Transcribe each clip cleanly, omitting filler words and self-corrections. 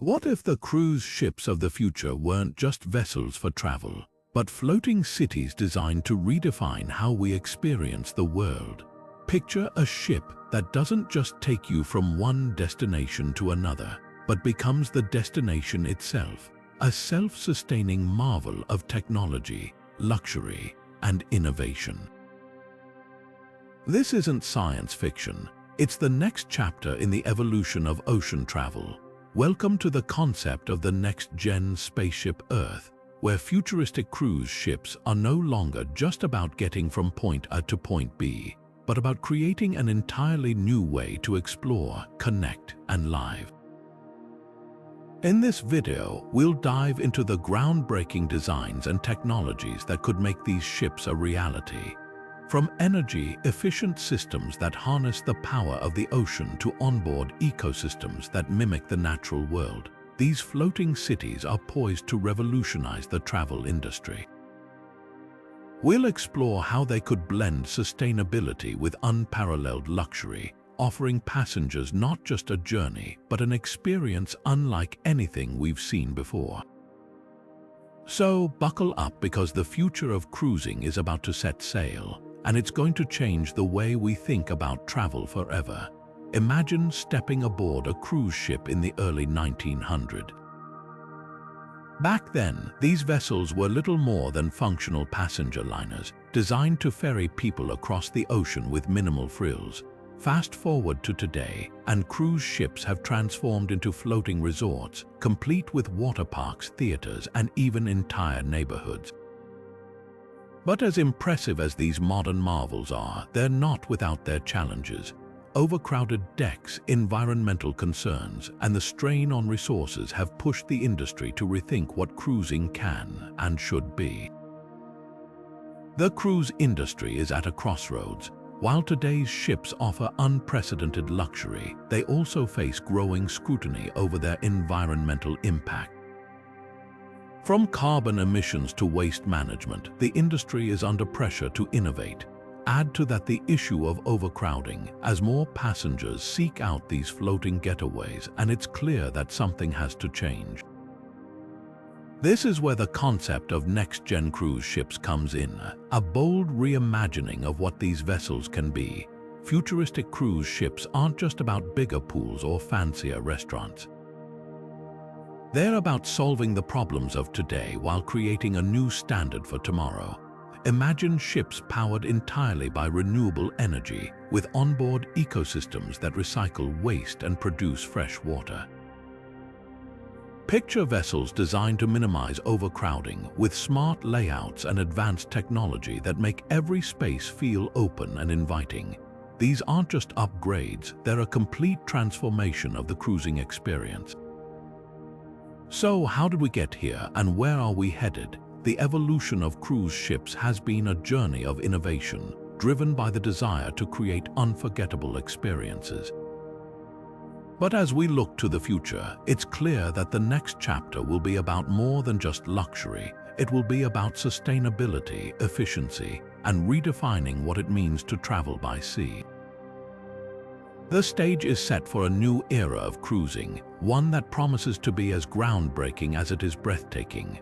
What if the cruise ships of the future weren't just vessels for travel, but floating cities designed to redefine how we experience the world? Picture a ship that doesn't just take you from one destination to another, but becomes the destination itself, a self-sustaining marvel of technology, luxury, and innovation. This isn't science fiction. It's the next chapter in the evolution of ocean travel. Welcome to the concept of the Next-Gen Spaceship Earth, where futuristic cruise ships are no longer just about getting from point A to point B, but about creating an entirely new way to explore, connect, and live. In this video, we'll dive into the groundbreaking designs and technologies that could make these ships a reality. From energy-efficient systems that harness the power of the ocean to onboard ecosystems that mimic the natural world, these floating cities are poised to revolutionize the travel industry. We'll explore how they could blend sustainability with unparalleled luxury, offering passengers not just a journey, but an experience unlike anything we've seen before. So buckle up, because the future of cruising is about to set sail, and it's going to change the way we think about travel forever. Imagine stepping aboard a cruise ship in the early 1900s. Back then, these vessels were little more than functional passenger liners, designed to ferry people across the ocean with minimal frills. Fast forward to today, and cruise ships have transformed into floating resorts, complete with water parks, theaters, and even entire neighborhoods. But as impressive as these modern marvels are, they're not without their challenges. Overcrowded decks, environmental concerns, and the strain on resources have pushed the industry to rethink what cruising can and should be. The cruise industry is at a crossroads. While today's ships offer unprecedented luxury, they also face growing scrutiny over their environmental impact. From carbon emissions to waste management, the industry is under pressure to innovate. Add to that the issue of overcrowding, as more passengers seek out these floating getaways, and it's clear that something has to change. This is where the concept of next-gen cruise ships comes in, a bold reimagining of what these vessels can be. Futuristic cruise ships aren't just about bigger pools or fancier restaurants. They're about solving the problems of today while creating a new standard for tomorrow. Imagine ships powered entirely by renewable energy, with onboard ecosystems that recycle waste and produce fresh water. Picture vessels designed to minimize overcrowding, with smart layouts and advanced technology that make every space feel open and inviting. These aren't just upgrades, they're a complete transformation of the cruising experience. So how did we get here, and where are we headed? The evolution of cruise ships has been a journey of innovation, driven by the desire to create unforgettable experiences. But as we look to the future, it's clear that the next chapter will be about more than just luxury. It will be about sustainability, efficiency, and redefining what it means to travel by sea. The stage is set for a new era of cruising, one that promises to be as groundbreaking as it is breathtaking.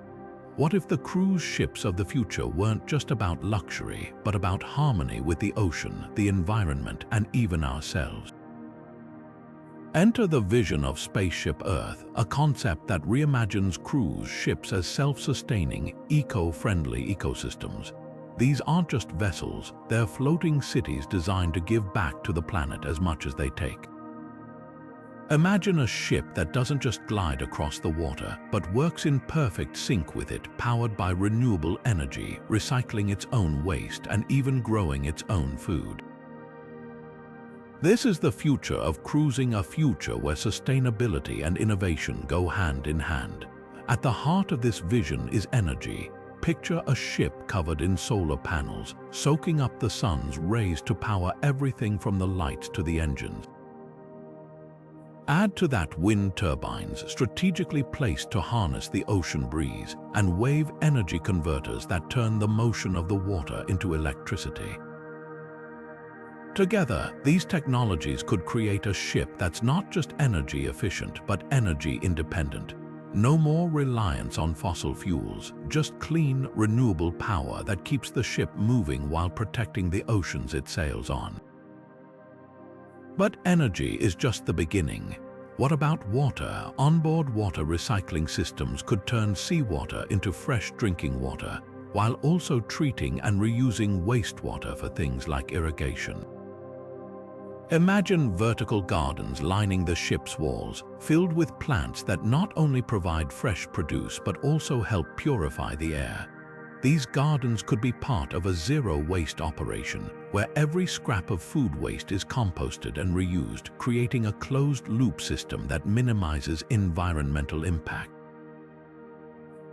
What if the cruise ships of the future weren't just about luxury, but about harmony with the ocean, the environment, and even ourselves? Enter the vision of Spaceship Earth, a concept that reimagines cruise ships as self-sustaining, eco-friendly ecosystems. These aren't just vessels, they're floating cities designed to give back to the planet as much as they take. Imagine a ship that doesn't just glide across the water, but works in perfect sync with it, powered by renewable energy, recycling its own waste, and even growing its own food. This is the future of cruising, a future where sustainability and innovation go hand in hand. At the heart of this vision is energy. Picture a ship covered in solar panels, soaking up the sun's rays to power everything from the lights to the engines. Add to that wind turbines strategically placed to harness the ocean breeze, and wave energy converters that turn the motion of the water into electricity. Together, these technologies could create a ship that's not just energy efficient, but energy independent. No more reliance on fossil fuels, just clean, renewable power that keeps the ship moving while protecting the oceans it sails on. But energy is just the beginning. What about water? Onboard water recycling systems could turn seawater into fresh drinking water, while also treating and reusing wastewater for things like irrigation. Imagine vertical gardens lining the ship's walls, filled with plants that not only provide fresh produce but also help purify the air. These gardens could be part of a zero-waste operation, where every scrap of food waste is composted and reused, creating a closed-loop system that minimizes environmental impact.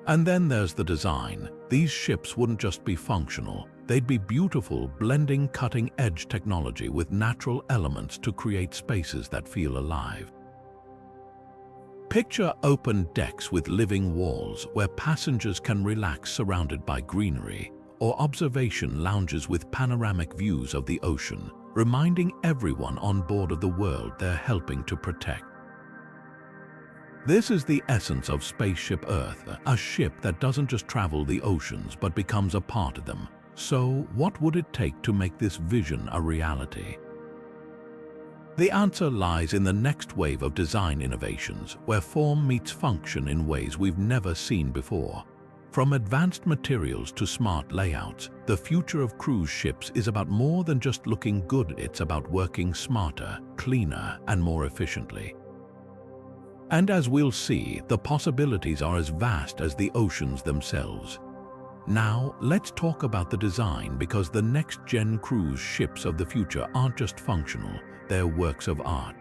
And then there's the design. These ships wouldn't just be functional, they'd be beautiful, blending cutting-edge technology with natural elements to create spaces that feel alive. Picture open decks with living walls where passengers can relax surrounded by greenery, or observation lounges with panoramic views of the ocean, reminding everyone on board of the world they're helping to protect. This is the essence of Spaceship Earth, a ship that doesn't just travel the oceans but becomes a part of them. So, what would it take to make this vision a reality? The answer lies in the next wave of design innovations, where form meets function in ways we've never seen before. From advanced materials to smart layouts, the future of cruise ships is about more than just looking good, it's about working smarter, cleaner, and more efficiently. And as we'll see, the possibilities are as vast as the oceans themselves. Now, let's talk about the design, because the next-gen cruise ships of the future aren't just functional, they're works of art.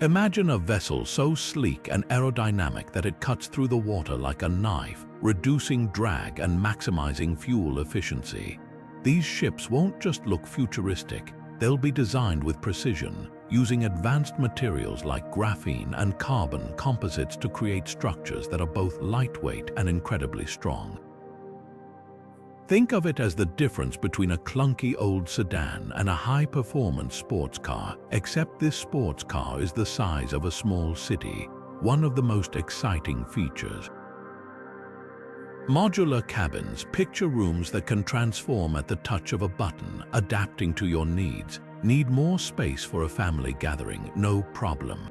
Imagine a vessel so sleek and aerodynamic that it cuts through the water like a knife, reducing drag and maximizing fuel efficiency. These ships won't just look futuristic, they'll be designed with precision, using advanced materials like graphene and carbon composites to create structures that are both lightweight and incredibly strong. Think of it as the difference between a clunky old sedan and a high-performance sports car, except this sports car is the size of a small city, one of the most exciting features. Modular cabins, picture rooms that can transform at the touch of a button, adapting to your needs. Need more space for a family gathering? No problem.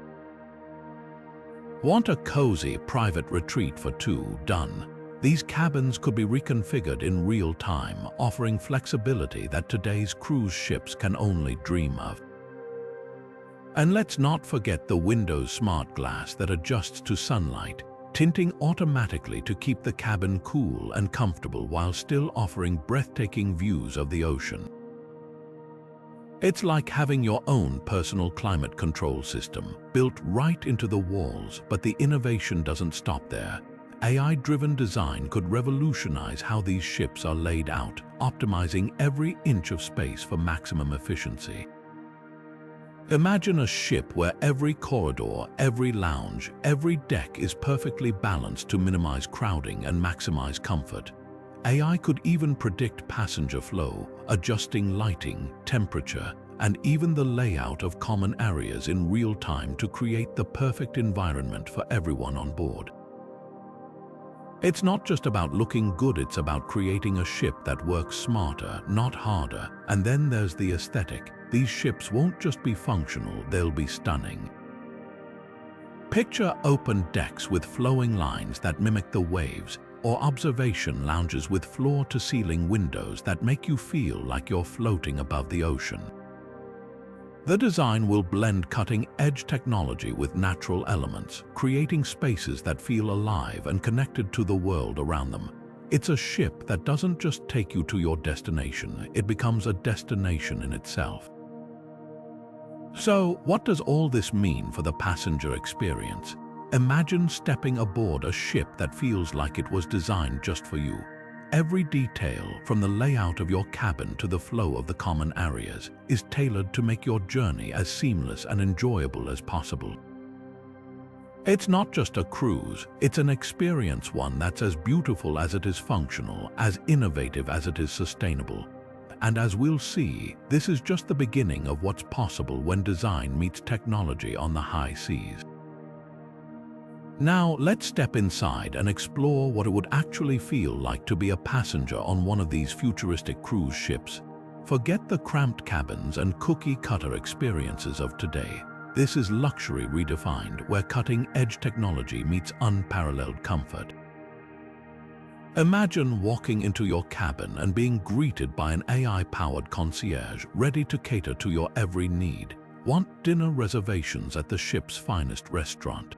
Want a cozy private retreat for two? Done. These cabins could be reconfigured in real time, offering flexibility that today's cruise ships can only dream of. And let's not forget the Windows smart glass that adjusts to sunlight, tinting automatically to keep the cabin cool and comfortable while still offering breathtaking views of the ocean. It's like having your own personal climate control system, built right into the walls, but the innovation doesn't stop there. AI-driven design could revolutionize how these ships are laid out, optimizing every inch of space for maximum efficiency. Imagine a ship where every corridor, every lounge, every deck is perfectly balanced to minimize crowding and maximize comfort. AI could even predict passenger flow, adjusting lighting, temperature, and even the layout of common areas in real time to create the perfect environment for everyone on board. It's not just about looking good, it's about creating a ship that works smarter, not harder. And then there's the aesthetic. These ships won't just be functional, they'll be stunning. Picture open decks with flowing lines that mimic the waves, or observation lounges with floor-to-ceiling windows that make you feel like you're floating above the ocean. The design will blend cutting-edge technology with natural elements, creating spaces that feel alive and connected to the world around them. It's a ship that doesn't just take you to your destination, it becomes a destination in itself. So, what does all this mean for the passenger experience? Imagine stepping aboard a ship that feels like it was designed just for you. Every detail, from the layout of your cabin to the flow of the common areas, is tailored to make your journey as seamless and enjoyable as possible. It's not just a cruise, it's an experience, one that's as beautiful as it is functional, as innovative as it is sustainable. And as we'll see, this is just the beginning of what's possible when design meets technology on the high seas. Now, let's step inside and explore what it would actually feel like to be a passenger on one of these futuristic cruise ships. Forget the cramped cabins and cookie-cutter experiences of today. This is luxury redefined, where cutting-edge technology meets unparalleled comfort. Imagine walking into your cabin and being greeted by an AI-powered concierge ready to cater to your every need. Want dinner reservations at the ship's finest restaurant?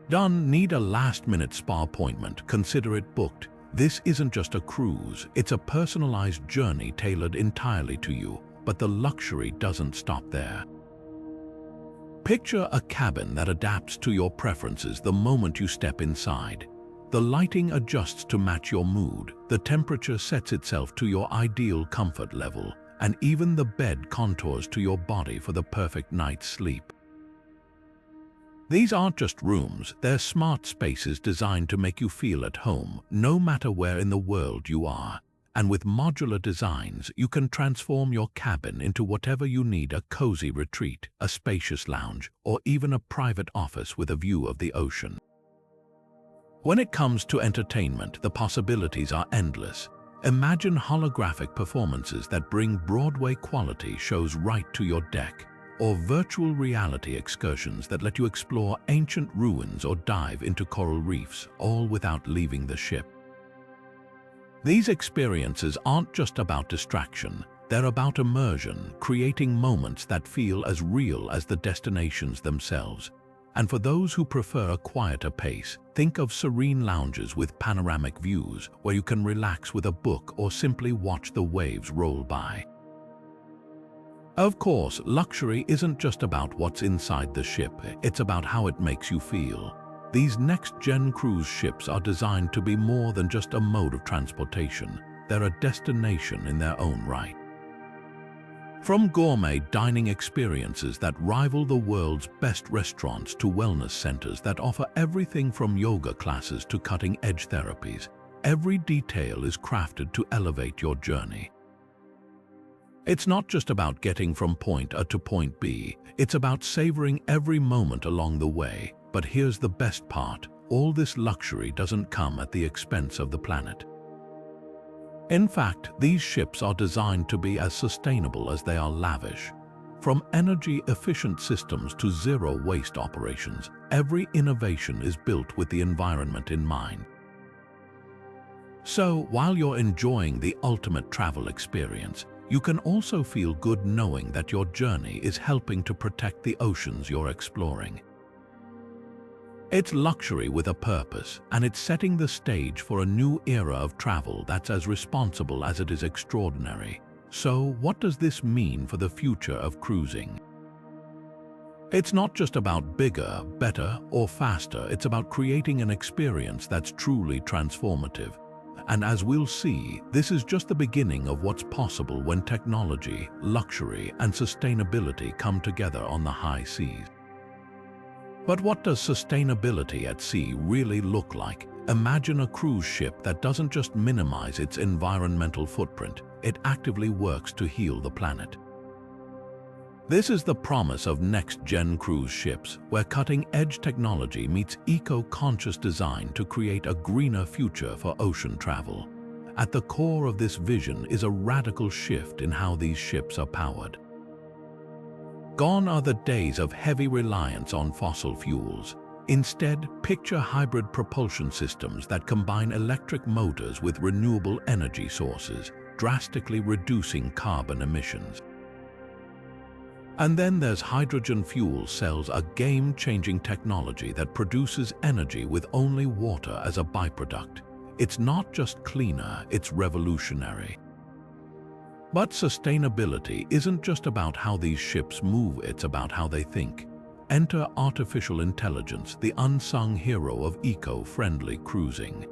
Done. Need a last-minute spa appointment? Consider it booked. This isn't just a cruise, it's a personalized journey tailored entirely to you, but the luxury doesn't stop there. Picture a cabin that adapts to your preferences the moment you step inside. The lighting adjusts to match your mood, the temperature sets itself to your ideal comfort level, and even the bed contours to your body for the perfect night's sleep. These aren't just rooms, they're smart spaces designed to make you feel at home, no matter where in the world you are. And with modular designs, you can transform your cabin into whatever you need: a cozy retreat, a spacious lounge, or even a private office with a view of the ocean. When it comes to entertainment, the possibilities are endless. Imagine holographic performances that bring Broadway quality shows right to your deck, or virtual reality excursions that let you explore ancient ruins or dive into coral reefs, all without leaving the ship. These experiences aren't just about distraction, they're about immersion, creating moments that feel as real as the destinations themselves. And for those who prefer a quieter pace, think of serene lounges with panoramic views where you can relax with a book or simply watch the waves roll by. Of course, luxury isn't just about what's inside the ship, it's about how it makes you feel. These next-gen cruise ships are designed to be more than just a mode of transportation. They're a destination in their own right. From gourmet dining experiences that rival the world's best restaurants to wellness centers that offer everything from yoga classes to cutting-edge therapies, every detail is crafted to elevate your journey. It's not just about getting from point A to point B, it's about savoring every moment along the way. But here's the best part: all this luxury doesn't come at the expense of the planet. In fact, these ships are designed to be as sustainable as they are lavish. From energy-efficient systems to zero-waste operations, every innovation is built with the environment in mind. So, while you're enjoying the ultimate travel experience, you can also feel good knowing that your journey is helping to protect the oceans you're exploring. It's luxury with a purpose, and it's setting the stage for a new era of travel that's as responsible as it is extraordinary. So, what does this mean for the future of cruising? It's not just about bigger, better, or faster, it's about creating an experience that's truly transformative. And as we'll see, this is just the beginning of what's possible when technology, luxury, and sustainability come together on the high seas. But what does sustainability at sea really look like? Imagine a cruise ship that doesn't just minimize its environmental footprint, it actively works to heal the planet. This is the promise of next-gen cruise ships, where cutting-edge technology meets eco-conscious design to create a greener future for ocean travel. At the core of this vision is a radical shift in how these ships are powered. Gone are the days of heavy reliance on fossil fuels. Instead, picture hybrid propulsion systems that combine electric motors with renewable energy sources, drastically reducing carbon emissions. And then there's hydrogen fuel cells, a game-changing technology that produces energy with only water as a byproduct. It's not just cleaner, it's revolutionary. But sustainability isn't just about how these ships move, it's about how they think. Enter artificial intelligence, the unsung hero of eco-friendly cruising.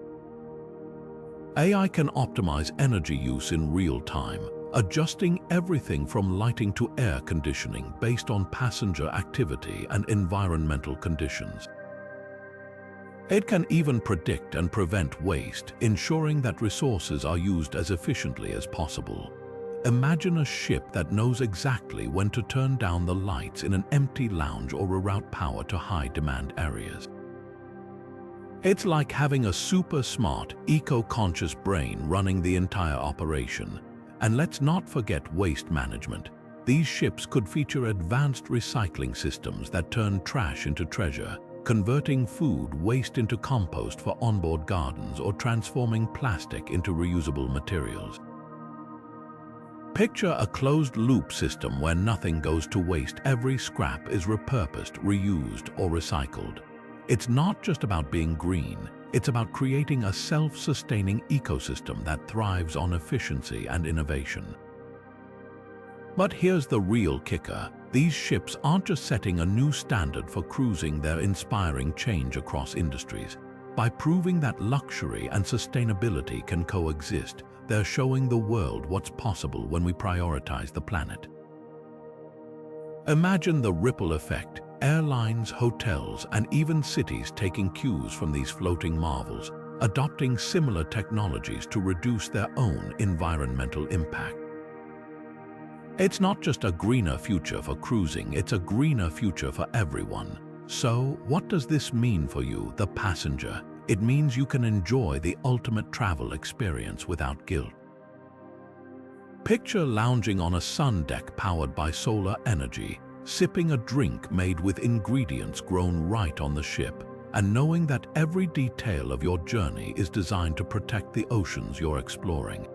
AI can optimize energy use in real time, adjusting everything from lighting to air conditioning based on passenger activity and environmental conditions. It can even predict and prevent waste, ensuring that resources are used as efficiently as possible. Imagine a ship that knows exactly when to turn down the lights in an empty lounge or reroute power to high-demand areas. It's like having a super smart, eco-conscious brain running the entire operation. And let's not forget waste management. These ships could feature advanced recycling systems that turn trash into treasure, converting food waste into compost for onboard gardens or transforming plastic into reusable materials. Picture a closed-loop system where nothing goes to waste. Every scrap is repurposed, reused, or recycled. It's not just about being green, it's about creating a self-sustaining ecosystem that thrives on efficiency and innovation. But here's the real kicker. These ships aren't just setting a new standard for cruising, they're inspiring change across industries. By proving that luxury and sustainability can coexist, they're showing the world what's possible when we prioritize the planet. Imagine the ripple effect. Airlines, hotels, and even cities taking cues from these floating marvels, adopting similar technologies to reduce their own environmental impact. It's not just a greener future for cruising, it's a greener future for everyone. So, what does this mean for you, the passenger? It means you can enjoy the ultimate travel experience without guilt. Picture lounging on a sun deck powered by solar energy, sipping a drink made with ingredients grown right on the ship, and knowing that every detail of your journey is designed to protect the oceans you're exploring.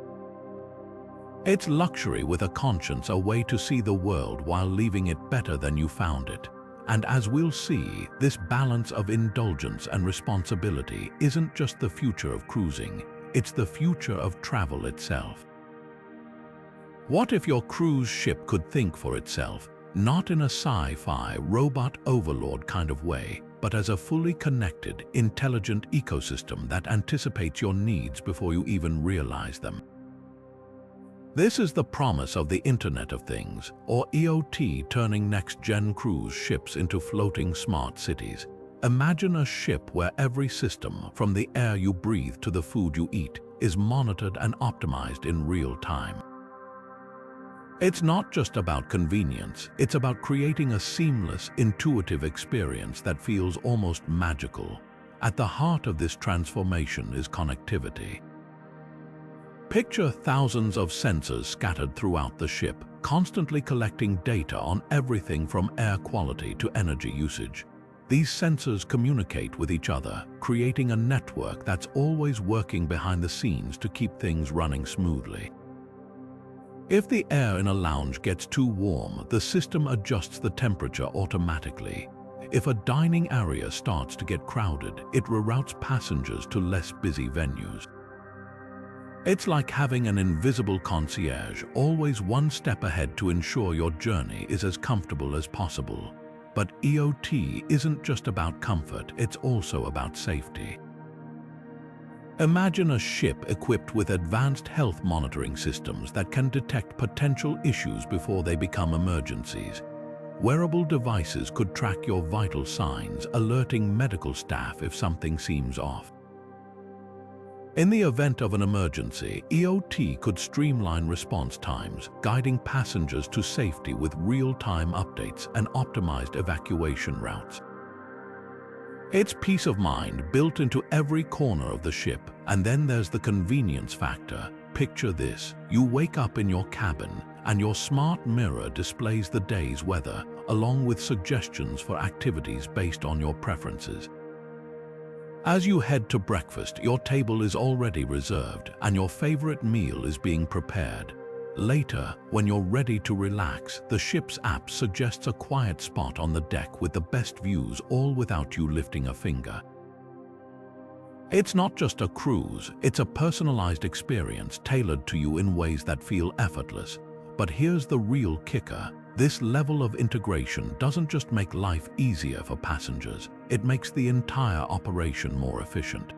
It's luxury with a conscience, a way to see the world while leaving it better than you found it. And as we'll see, this balance of indulgence and responsibility isn't just the future of cruising, it's the future of travel itself. What if your cruise ship could think for itself? Not in a sci-fi, robot overlord kind of way, but as a fully connected, intelligent ecosystem that anticipates your needs before you even realize them. This is the promise of the Internet of Things, or IoT, turning next-gen cruise ships into floating smart cities. Imagine a ship where every system, from the air you breathe to the food you eat, is monitored and optimized in real time. It's not just about convenience, it's about creating a seamless, intuitive experience that feels almost magical. At the heart of this transformation is connectivity. Picture thousands of sensors scattered throughout the ship, constantly collecting data on everything from air quality to energy usage. These sensors communicate with each other, creating a network that's always working behind the scenes to keep things running smoothly. If the air in a lounge gets too warm, the system adjusts the temperature automatically. If a dining area starts to get crowded, it reroutes passengers to less busy venues. It's like having an invisible concierge, always one step ahead to ensure your journey is as comfortable as possible. But IoT isn't just about comfort, it's also about safety. Imagine a ship equipped with advanced health monitoring systems that can detect potential issues before they become emergencies. Wearable devices could track your vital signs, alerting medical staff if something seems off. In the event of an emergency, IoT could streamline response times, guiding passengers to safety with real-time updates and optimized evacuation routes. It's peace of mind built into every corner of the ship. And then there's the convenience factor. Picture this: you wake up in your cabin, and your smart mirror displays the day's weather, along with suggestions for activities based on your preferences. As you head to breakfast, your table is already reserved, and your favorite meal is being prepared. Later, when you're ready to relax, the ship's app suggests a quiet spot on the deck with the best views, all without you lifting a finger. It's not just a cruise, it's a personalized experience tailored to you in ways that feel effortless. But here's the real kicker. This level of integration doesn't just make life easier for passengers, it makes the entire operation more efficient.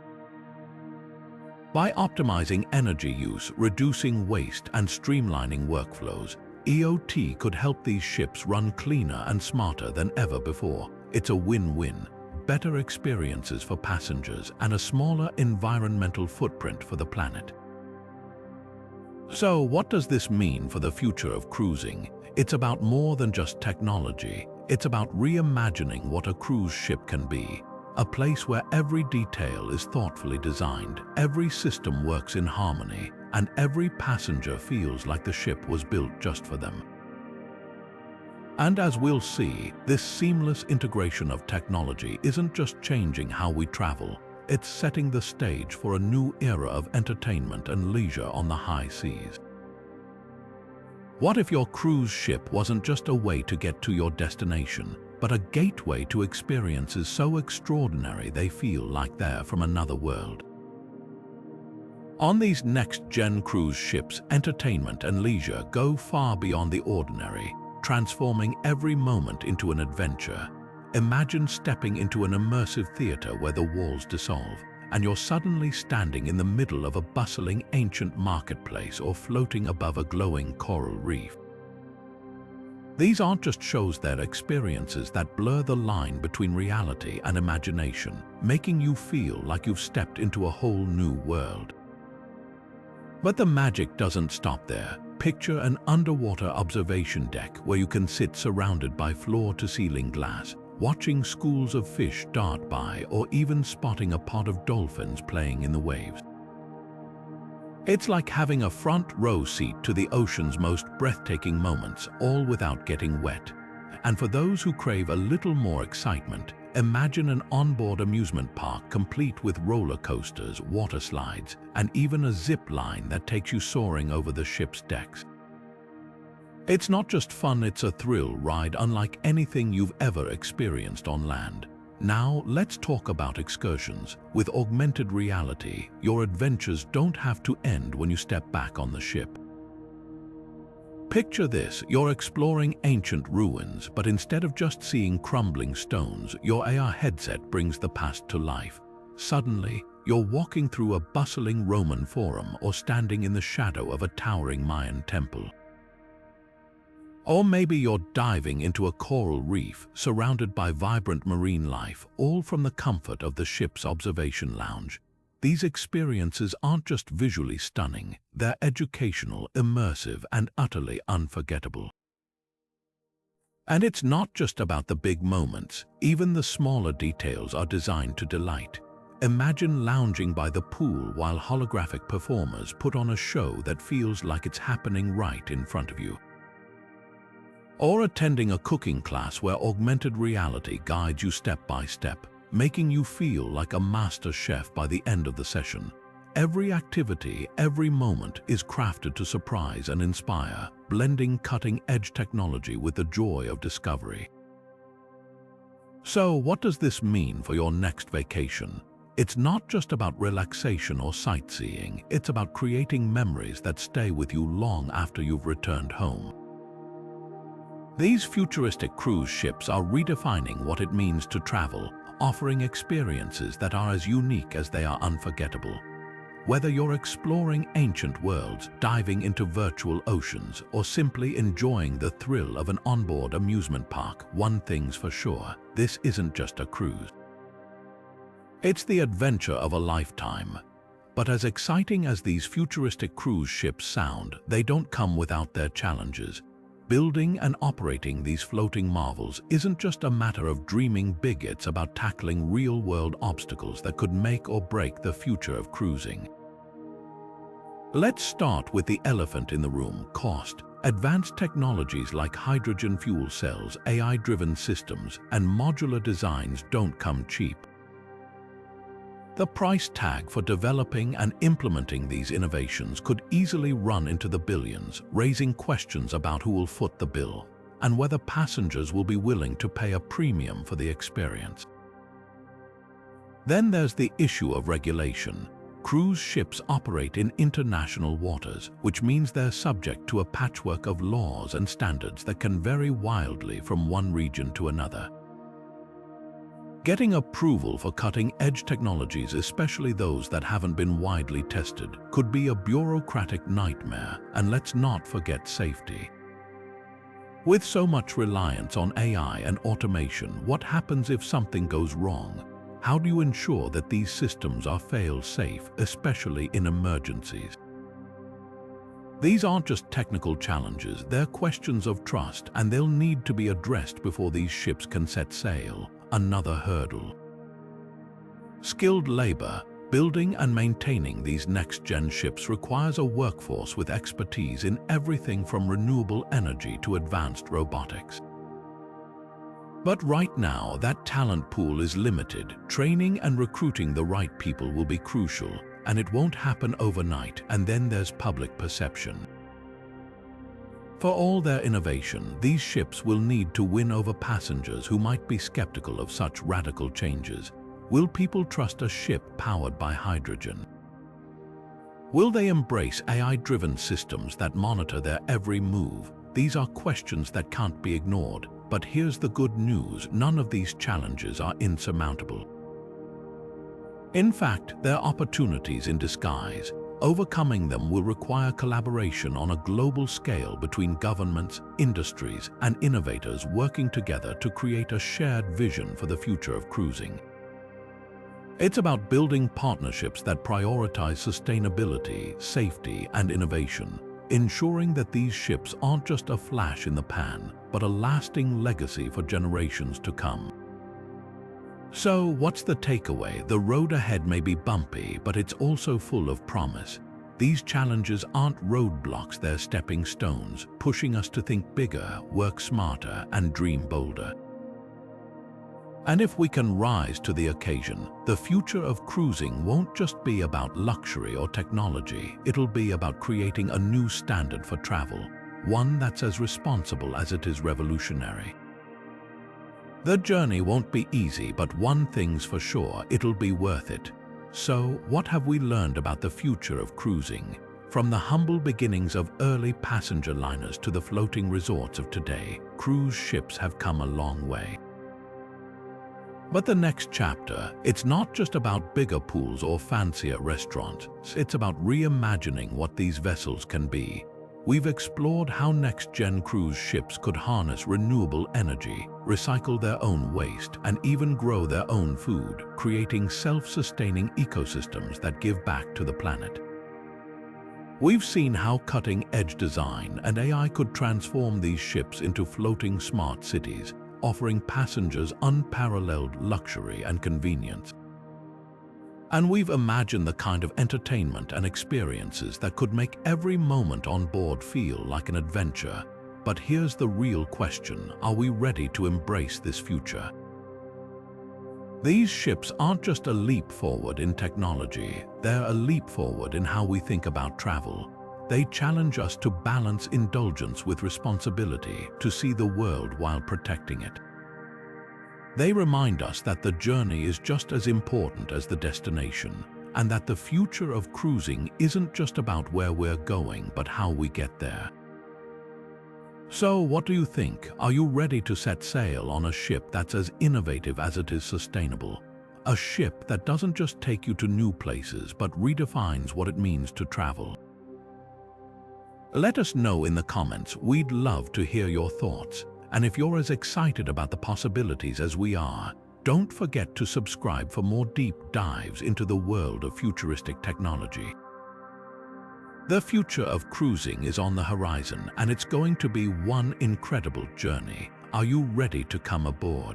By optimizing energy use, reducing waste, and streamlining workflows, IoT could help these ships run cleaner and smarter than ever before. It's a win-win. better experiences for passengers and a smaller environmental footprint for the planet. So, what does this mean for the future of cruising? It's about more than just technology. It's about reimagining what a cruise ship can be. A place where every detail is thoughtfully designed, every system works in harmony, and every passenger feels like the ship was built just for them. And as we'll see, this seamless integration of technology isn't just changing how we travel, it's setting the stage for a new era of entertainment and leisure on the high seas. What if your cruise ship wasn't just a way to get to your destination, but a gateway to experiences so extraordinary they feel like they're from another world? On these next-gen cruise ships, entertainment and leisure go far beyond the ordinary, transforming every moment into an adventure. Imagine stepping into an immersive theater where the walls dissolve, and you're suddenly standing in the middle of a bustling ancient marketplace or floating above a glowing coral reef. These aren't just shows, they're experiences that blur the line between reality and imagination, making you feel like you've stepped into a whole new world. But the magic doesn't stop there. Picture an underwater observation deck where you can sit surrounded by floor-to-ceiling glass, watching schools of fish dart by or even spotting a pod of dolphins playing in the waves. It's like having a front row seat to the ocean's most breathtaking moments, all without getting wet. And for those who crave a little more excitement, imagine an onboard amusement park complete with roller coasters, water slides, and even a zip line that takes you soaring over the ship's decks. It's not just fun, it's a thrill ride unlike anything you've ever experienced on land. Now, let's talk about excursions. With augmented reality, your adventures don't have to end when you step back on the ship. Picture this, you're exploring ancient ruins, but instead of just seeing crumbling stones, your AR headset brings the past to life. Suddenly, you're walking through a bustling Roman forum or standing in the shadow of a towering Mayan temple. Or maybe you're diving into a coral reef surrounded by vibrant marine life, all from the comfort of the ship's observation lounge. These experiences aren't just visually stunning, they're educational, immersive, and utterly unforgettable. And it's not just about the big moments, even the smaller details are designed to delight. Imagine lounging by the pool while holographic performers put on a show that feels like it's happening right in front of you. Or attending a cooking class where augmented reality guides you step by step, making you feel like a master chef by the end of the session. Every activity, every moment is crafted to surprise and inspire, blending cutting-edge technology with the joy of discovery. So, what does this mean for your next vacation? It's not just about relaxation or sightseeing, it's about creating memories that stay with you long after you've returned home. These futuristic cruise ships are redefining what it means to travel, offering experiences that are as unique as they are unforgettable. Whether you're exploring ancient worlds, diving into virtual oceans, or simply enjoying the thrill of an onboard amusement park, one thing's for sure, this isn't just a cruise. It's the adventure of a lifetime. But as exciting as these futuristic cruise ships sound, they don't come without their challenges. Building and operating these floating marvels isn't just a matter of dreaming big, it's about tackling real-world obstacles that could make or break the future of cruising. Let's start with the elephant in the room: cost. Advanced technologies like hydrogen fuel cells, AI-driven systems, and modular designs don't come cheap. The price tag for developing and implementing these innovations could easily run into the billions, raising questions about who will foot the bill and whether passengers will be willing to pay a premium for the experience. Then there's the issue of regulation. Cruise ships operate in international waters, which means they're subject to a patchwork of laws and standards that can vary wildly from one region to another. Getting approval for cutting-edge technologies, especially those that haven't been widely tested, could be a bureaucratic nightmare, and let's not forget safety. With so much reliance on AI and automation, what happens if something goes wrong? How do you ensure that these systems are fail-safe, especially in emergencies? These aren't just technical challenges, they're questions of trust, and they'll need to be addressed before these ships can set sail. Another hurdle. Skilled labor. Building and maintaining these next-gen ships requires a workforce with expertise in everything from renewable energy to advanced robotics. But right now, that talent pool is limited. Training and recruiting the right people will be crucial, and it won't happen overnight, and then there's public perception. For all their innovation, these ships will need to win over passengers who might be skeptical of such radical changes. Will people trust a ship powered by hydrogen? Will they embrace AI-driven systems that monitor their every move? These are questions that can't be ignored, but here's the good news: none of these challenges are insurmountable. In fact, they're opportunities in disguise. Overcoming them will require collaboration on a global scale between governments, industries, and innovators working together to create a shared vision for the future of cruising. It's about building partnerships that prioritize sustainability, safety, and innovation, ensuring that these ships aren't just a flash in the pan, but a lasting legacy for generations to come. So, what's the takeaway? The road ahead may be bumpy, but it's also full of promise. These challenges aren't roadblocks, they're stepping stones, pushing us to think bigger, work smarter, and dream bolder. And if we can rise to the occasion, the future of cruising won't just be about luxury or technology, it'll be about creating a new standard for travel, one that's as responsible as it is revolutionary. The journey won't be easy, but one thing's for sure, it'll be worth it. So, what have we learned about the future of cruising? From the humble beginnings of early passenger liners to the floating resorts of today, cruise ships have come a long way. But the next chapter, it's not just about bigger pools or fancier restaurants, it's about reimagining what these vessels can be. We've explored how next-gen cruise ships could harness renewable energy, recycle their own waste, and even grow their own food, creating self-sustaining ecosystems that give back to the planet. We've seen how cutting-edge design and AI could transform these ships into floating smart cities, offering passengers unparalleled luxury and convenience. And we've imagined the kind of entertainment and experiences that could make every moment on board feel like an adventure. But here's the real question: are we ready to embrace this future? These ships aren't just a leap forward in technology, they're a leap forward in how we think about travel. They challenge us to balance indulgence with responsibility, to see the world while protecting it. They remind us that the journey is just as important as the destination, and that the future of cruising isn't just about where we're going, but how we get there. So, what do you think? Are you ready to set sail on a ship that's as innovative as it is sustainable? A ship that doesn't just take you to new places, but redefines what it means to travel. Let us know in the comments. We'd love to hear your thoughts. And if you're as excited about the possibilities as we are, don't forget to subscribe for more deep dives into the world of futuristic technology. The future of cruising is on the horizon, and it's going to be one incredible journey. Are you ready to come aboard?